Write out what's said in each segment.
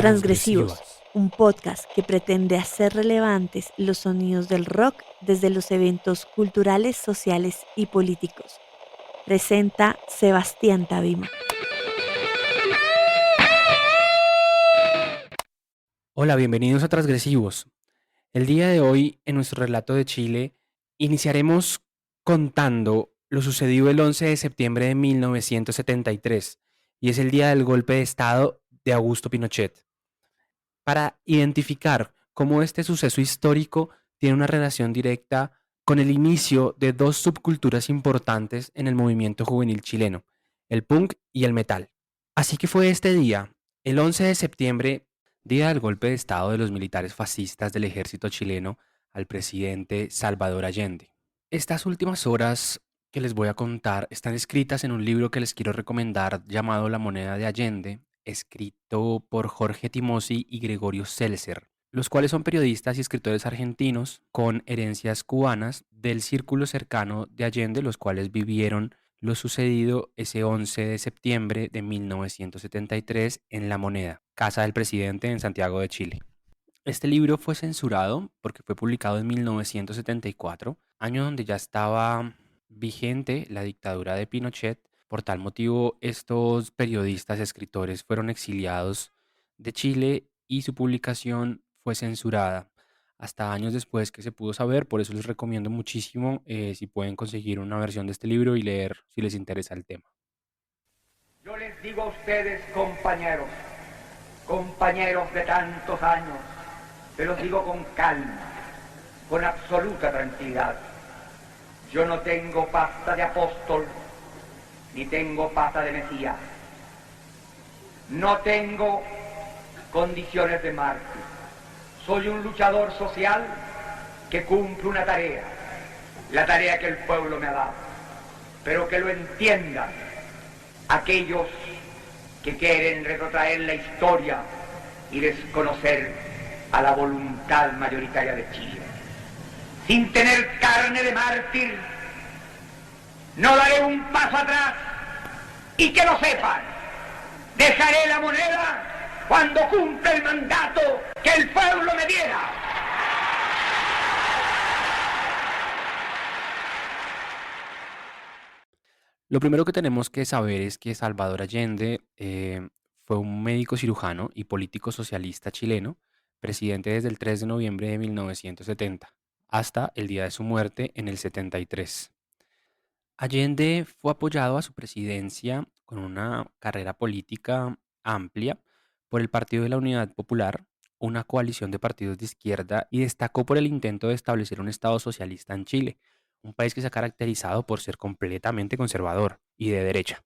Transgresivos, un podcast que pretende hacer relevantes los sonidos del rock desde los eventos culturales, sociales y políticos. Presenta Sebastián Tabima. Hola, bienvenidos a Transgresivos. El día de hoy, en nuestro relato de Chile, iniciaremos contando lo sucedido el 11 de septiembre de 1973, y es el día del golpe de Estado de Augusto Pinochet. Para identificar cómo este suceso histórico tiene una relación directa con el inicio de dos subculturas importantes en el movimiento juvenil chileno, el punk y el metal. Así que fue este día, el 11 de septiembre, día del golpe de Estado de los militares fascistas del ejército chileno al presidente Salvador Allende. Estas últimas horas que les voy a contar están escritas en un libro que les quiero recomendar llamado La moneda de Allende, escrito por Jorge Timossi y Gregorio Seltzer, los cuales son periodistas y escritores argentinos con herencias cubanas del círculo cercano de Allende, los cuales vivieron lo sucedido ese 11 de septiembre de 1973 en La Moneda, casa del presidente en Santiago de Chile. Este libro fue censurado porque fue publicado en 1974, año donde ya estaba vigente la dictadura de Pinochet. Por tal motivo, estos periodistas, escritores fueron exiliados de Chile y su publicación fue censurada hasta años después que se pudo saber. Por eso les recomiendo muchísimo si pueden conseguir una versión de este libro y leer si les interesa el tema. Yo les digo a ustedes, compañeros, compañeros de tantos años, te los digo con calma, con absoluta tranquilidad. Yo no tengo pasta de apóstol, ni tengo pata de Mesías. No tengo condiciones de mártir. Soy un luchador social que cumple una tarea, la tarea que el pueblo me ha dado. Pero que lo entiendan aquellos que quieren retrotraer la historia y desconocer a la voluntad mayoritaria de Chile. Sin tener carne de mártir, no daré un paso atrás, y que lo sepan, dejaré la moneda cuando cumpla el mandato que el pueblo me diera. Lo primero que tenemos que saber es que Salvador Allende fue un médico cirujano y político socialista chileno, presidente desde el 3 de noviembre de 1970 hasta el día de su muerte en el 73. Allende fue apoyado a su presidencia con una carrera política amplia por el Partido de la Unidad Popular, una coalición de partidos de izquierda, y destacó por el intento de establecer un Estado socialista en Chile, un país que se ha caracterizado por ser completamente conservador y de derecha.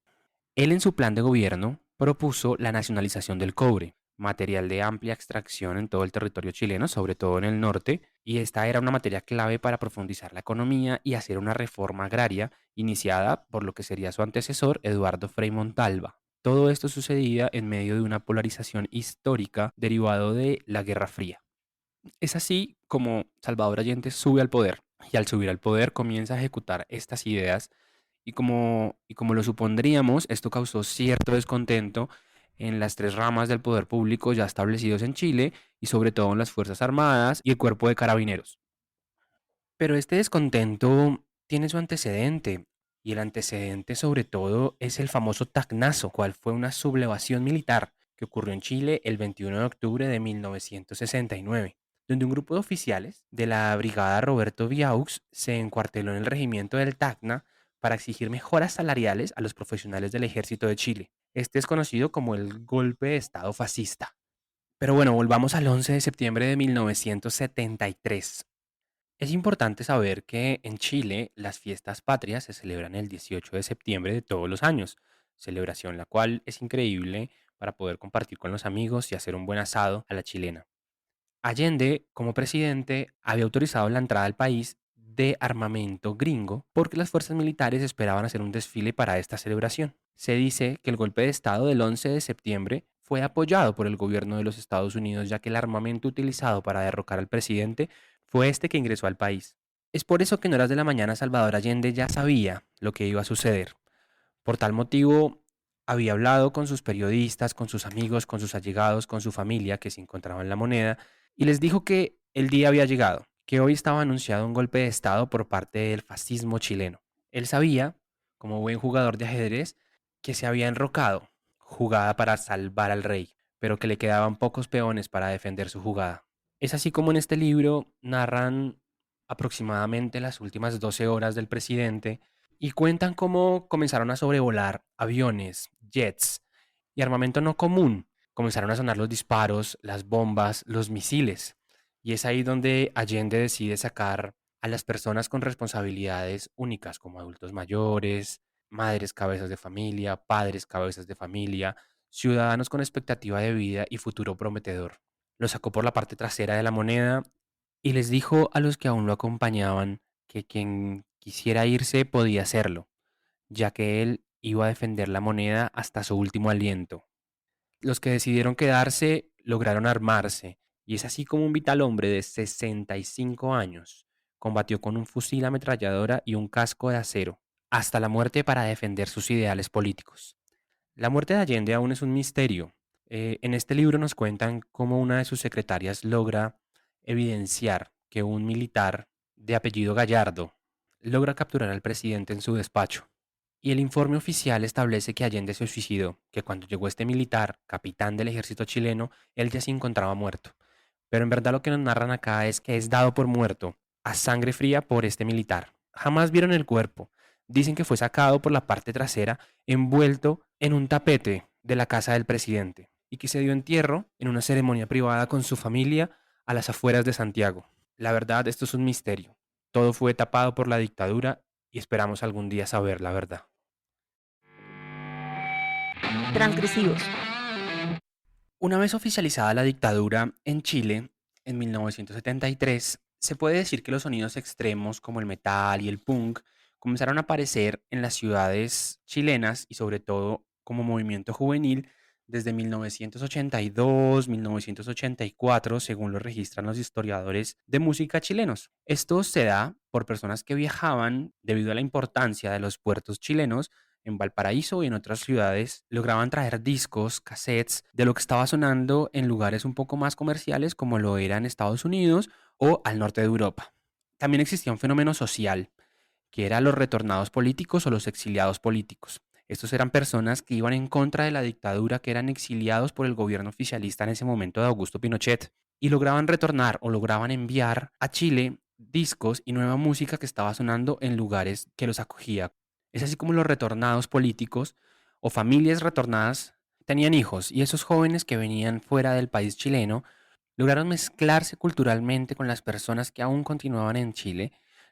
Él en su plan de gobierno propuso la nacionalización del cobre, material de amplia extracción en todo el territorio chileno, sobre todo en el norte, y esta era una materia clave para profundizar la economía y hacer una reforma agraria iniciada por lo que sería su antecesor, Eduardo Frei Montalva. Todo esto sucedía en medio de una polarización histórica derivado de la Guerra Fría. Es así como Salvador Allende sube al poder, y al subir al poder comienza a ejecutar estas ideas, y como lo supondríamos, esto causó cierto descontento en las tres ramas del poder público ya establecidos en Chile, y sobre todo en las Fuerzas Armadas y el Cuerpo de Carabineros. Pero este descontento tiene su antecedente, y el antecedente sobre todo es el famoso Tacnazo, cual fue una sublevación militar que ocurrió en Chile el 21 de octubre de 1969, donde un grupo de oficiales de la brigada Roberto Viaux se encuarteló en el regimiento del Tacna para exigir mejoras salariales a los profesionales del ejército de Chile. Este es conocido como el golpe de Estado fascista. Pero bueno, volvamos al 11 de septiembre de 1973. Es importante saber que en Chile las fiestas patrias se celebran el 18 de septiembre de todos los años, celebración la cual es increíble para poder compartir con los amigos y hacer un buen asado a la chilena. Allende, como presidente, había autorizado la entrada al país de armamento gringo porque las fuerzas militares esperaban hacer un desfile para esta celebración. Se dice que el golpe de Estado del 11 de septiembre fue apoyado por el gobierno de los Estados Unidos, ya que el armamento utilizado para derrocar al presidente fue este que ingresó al país. Es por eso que en horas de la mañana Salvador Allende ya sabía lo que iba a suceder. Por tal motivo, había hablado con sus periodistas, con sus amigos, con sus allegados, con su familia que se encontraba en La Moneda y les dijo que el día había llegado, que hoy estaba anunciado un golpe de estado por parte del fascismo chileno. Él sabía, como buen jugador de ajedrez, que se había enrocado, jugada para salvar al rey, pero que le quedaban pocos peones para defender su jugada. Es así como en este libro narran aproximadamente las últimas 12 horas del presidente y cuentan cómo comenzaron a sobrevolar aviones, jets y armamento no común. Comenzaron a sonar los disparos, las bombas, los misiles. Y es ahí donde Allende decide sacar a las personas con responsabilidades únicas como adultos mayores, madres cabezas de familia, padres cabezas de familia, ciudadanos con expectativa de vida y futuro prometedor. Lo sacó por la parte trasera de la moneda y les dijo a los que aún lo acompañaban que quien quisiera irse podía hacerlo, ya que él iba a defender la moneda hasta su último aliento. Los que decidieron quedarse lograron armarse, y es así como un vital hombre de 65 años combatió con un fusil ametralladora y un casco de acero, hasta la muerte para defender sus ideales políticos. La muerte de Allende aún es un misterio. En este libro nos cuentan cómo una de sus secretarias logra evidenciar que un militar de apellido Gallardo logra capturar al presidente en su despacho. Y el informe oficial establece que Allende se suicidó, que cuando llegó este militar, capitán del ejército chileno, él ya se encontraba muerto. Pero en verdad lo que nos narran acá es que es dado por muerto, a sangre fría por este militar. Jamás vieron el cuerpo. Dicen que fue sacado por la parte trasera, envuelto en un tapete de la casa del presidente, y que se dio entierro en una ceremonia privada con su familia a las afueras de Santiago. La verdad, esto es un misterio. Todo fue tapado por la dictadura y esperamos algún día saber la verdad. Transgresivos. Una vez oficializada la dictadura en Chile, en 1973, se puede decir que los sonidos extremos como el metal y el punk comenzaron a aparecer en las ciudades chilenas y sobre todo como movimiento juvenil desde 1982, 1984, según lo registran los historiadores de música chilenos. Esto se da por personas que viajaban debido a la importancia de los puertos chilenos en Valparaíso y en otras ciudades, lograban traer discos, cassettes de lo que estaba sonando en lugares un poco más comerciales como lo era en Estados Unidos o al norte de Europa. También existía un fenómeno social, que eran los retornados políticos o los exiliados políticos. Estos eran personas que iban en contra de la dictadura, que eran exiliados por el gobierno oficialista en ese momento de Augusto Pinochet y lograban retornar o lograban enviar a Chile discos y nueva música que estaba sonando en lugares que los acogía. Es así como los retornados políticos o familias retornadas tenían hijos y esos jóvenes que venían fuera del país chileno lograron mezclarse culturalmente con las personas que aún continuaban en Chile,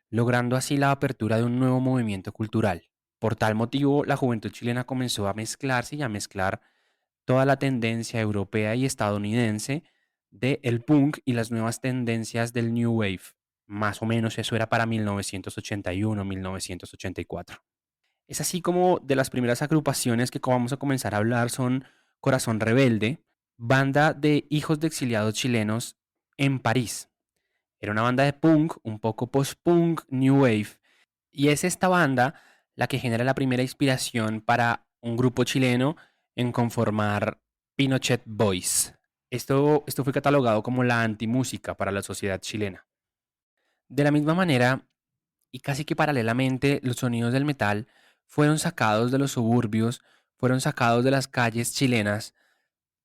logrando así la apertura de un nuevo movimiento cultural. Por tal motivo, la juventud chilena comenzó a mezclarse y a mezclar toda la tendencia europea y estadounidense del punk y las nuevas tendencias del New Wave. Más o menos eso era para 1981, 1984. Es así como de las primeras agrupaciones que vamos a comenzar a hablar son Corazón Rebelde, banda de hijos de exiliados chilenos en París. Era una banda de punk, un poco post-punk, new wave, y es esta banda la que genera la primera inspiración para un grupo chileno en conformar Pinochet Boys. Esto fue catalogado como la antimúsica para la sociedad chilena. De la misma manera, y casi que paralelamente, los sonidos del metal fueron sacados de los suburbios, fueron sacados de las calles chilenas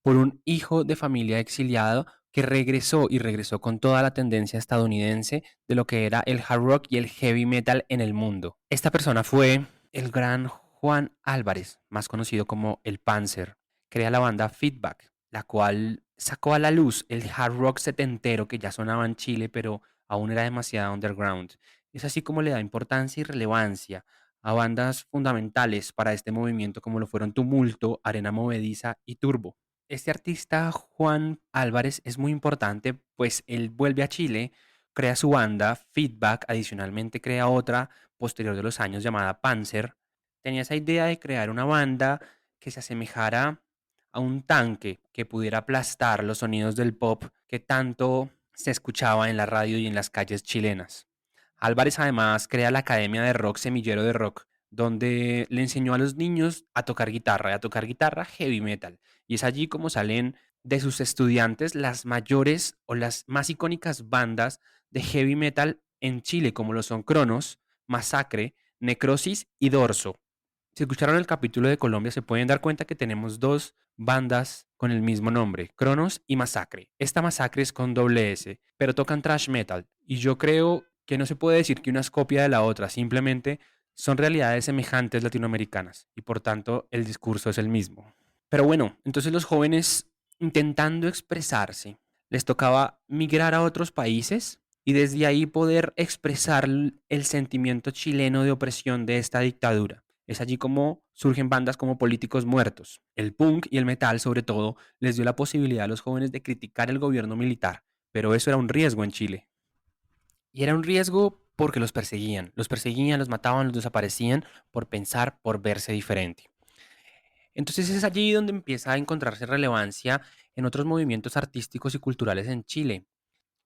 por un hijo de familia exiliado que regresó y regresó con toda la tendencia estadounidense de lo que era el hard rock y el heavy metal en el mundo. Esta persona fue el gran Juan Álvarez, más conocido como el Panzer. Crea la banda Feedback, la cual sacó a la luz el hard rock setentero que ya sonaba en Chile, pero aún era demasiado underground. Es así como le da importancia y relevancia a bandas fundamentales para este movimiento como lo fueron Tumulto, Arena Movediza y Turbo. Este artista Juan Álvarez es muy importante, pues él vuelve a Chile, crea su banda Feedback, adicionalmente crea otra posterior de los años llamada Panzer. Tenía esa idea de crear una banda que se asemejara a un tanque que pudiera aplastar los sonidos del pop que tanto se escuchaba en la radio y en las calles chilenas. Álvarez además crea la Academia de Rock Semillero de Rock, donde le enseñó a los niños a tocar guitarra, y a tocar guitarra heavy metal. Y es allí como salen de sus estudiantes las mayores o las más icónicas bandas de heavy metal en Chile, como lo son Cronos, Masacre, Necrosis y Dorso. Si escucharon el capítulo de Colombia, se pueden dar cuenta que tenemos dos bandas con el mismo nombre, Cronos y Masacre. Esta Masacre es con doble S, pero tocan thrash metal. Y yo creo que no se puede decir que una es copia de la otra, simplemente son realidades semejantes latinoamericanas y por tanto el discurso es el mismo. Pero bueno, entonces los jóvenes intentando expresarse, les tocaba migrar a otros países y desde ahí poder expresar el sentimiento chileno de opresión de esta dictadura. Es allí como surgen bandas como Políticos Muertos. El punk y el metal, sobre todo, les dio la posibilidad a los jóvenes de criticar el gobierno militar, pero eso era un riesgo en Chile. Y era un riesgo porque los perseguían, los mataban, los desaparecían por pensar, por verse diferente. Entonces es allí donde empieza a encontrarse relevancia en otros movimientos artísticos y culturales en Chile.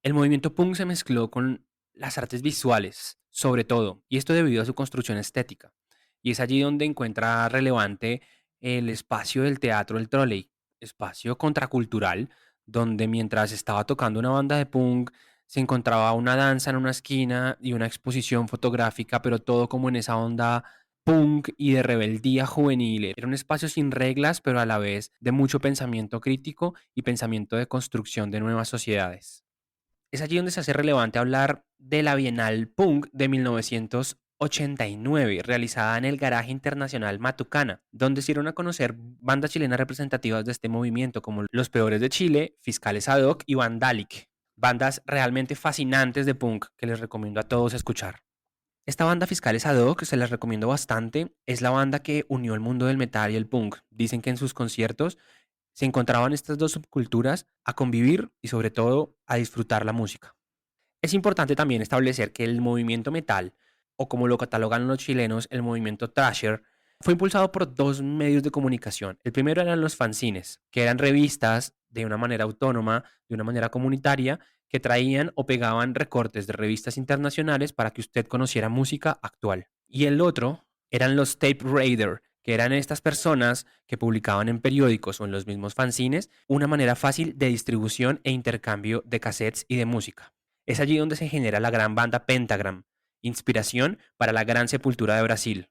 El movimiento punk se mezcló con las artes visuales, sobre todo, y esto debido a su construcción estética. Y es allí donde encuentra relevante el espacio del Teatro El Trolley, espacio contracultural, donde mientras estaba tocando una banda de punk, se encontraba una danza en una esquina y una exposición fotográfica, pero todo como en esa onda punk y de rebeldía juvenil. Era un espacio sin reglas, pero a la vez de mucho pensamiento crítico y pensamiento de construcción de nuevas sociedades. Es allí donde se hace relevante hablar de la Bienal Punk de 1989, realizada en el Garaje Internacional Matucana, donde se dieron a conocer bandas chilenas representativas de este movimiento, como Los Peores de Chile, Fiscales Ad Hoc y Vandalic. Bandas realmente fascinantes de punk que les recomiendo a todos escuchar. Esta banda Fiscales Ad Hoc se las recomiendo bastante. Es la banda que unió el mundo del metal y el punk. Dicen que en sus conciertos se encontraban estas dos subculturas a convivir y sobre todo a disfrutar la música. Es importante también establecer que el movimiento metal, o como lo catalogan los chilenos, el movimiento thrasher, fue impulsado por dos medios de comunicación. El primero eran los fanzines, que eran revistas de una manera autónoma, de una manera comunitaria, que traían o pegaban recortes de revistas internacionales para que usted conociera música actual. Y el otro eran los tape raider, que eran estas personas que publicaban en periódicos o en los mismos fanzines una manera fácil de distribución e intercambio de cassettes y de música. Es allí donde se genera la gran banda Pentagram, inspiración para la Gran Sepultura de Brasil.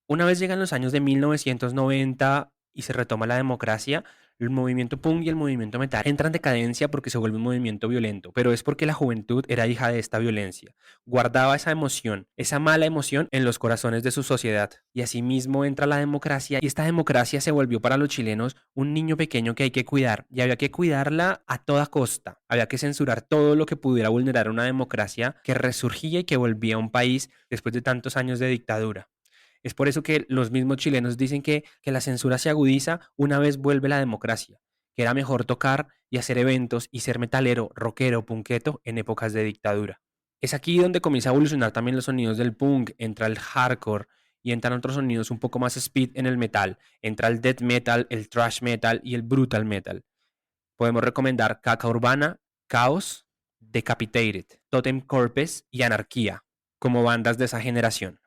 Una vez llegan los años de 1990 y se retoma la democracia, el movimiento punk y el movimiento metal entran en decadencia porque se vuelve un movimiento violento, pero es porque la juventud era hija de esta violencia. Guardaba esa emoción, esa mala emoción en los corazones de su sociedad. Y asimismo entra la democracia y esta democracia se volvió para los chilenos un niño pequeño que hay que cuidar y había que cuidarla a toda costa. Había que censurar todo lo que pudiera vulnerar una democracia que resurgía y que volvía a un país después de tantos años de dictadura. Es por eso que los mismos chilenos dicen que la censura se agudiza una vez vuelve la democracia, que era mejor tocar y hacer eventos y ser metalero, rockero, punketo en épocas de dictadura. Es aquí donde comienza a evolucionar también los sonidos del punk, entra el hardcore y entran otros sonidos un poco más speed en el metal, entra el death metal, el thrash metal y el brutal metal. Podemos recomendar Caca Urbana, Chaos, Decapitated, Totem Corpus y Anarquía como bandas de esa generación.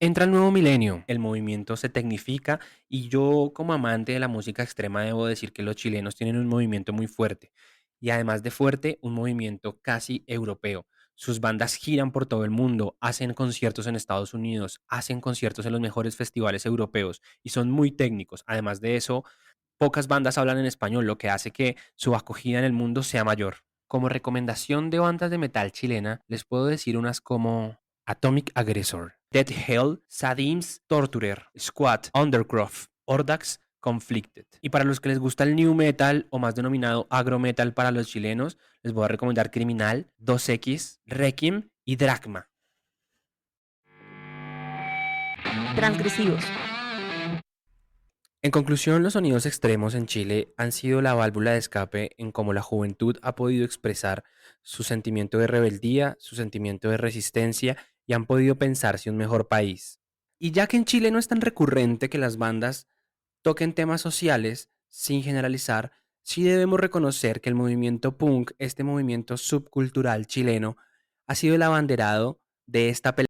Entra el nuevo milenio, el movimiento se tecnifica y yo como amante de la música extrema debo decir que los chilenos tienen un movimiento muy fuerte y además de fuerte, un movimiento casi europeo. Sus bandas giran por todo el mundo, hacen conciertos en Estados Unidos, hacen conciertos en los mejores festivales europeos y son muy técnicos. Además de eso, pocas bandas hablan en español, lo que hace que su acogida en el mundo sea mayor. Como recomendación de bandas de metal chilena, les puedo decir unas como Atomic Aggressor, Dead Hell, Sadims, Torturer, Squat, Undercroft, Ordax, Conflicted. Y para los que les gusta el new metal o más denominado agro metal para los chilenos, les voy a recomendar Criminal, 2X, Requiem y Drachma. Transgresivos. En conclusión, los sonidos extremos en Chile han sido la válvula de escape en cómo la juventud ha podido expresar su sentimiento de rebeldía, su sentimiento de resistencia y han podido pensarse un mejor país. Y ya que en Chile no es tan recurrente que las bandas toquen temas sociales, sin generalizar, sí debemos reconocer que el movimiento punk, este movimiento subcultural chileno, ha sido el abanderado de esta pelea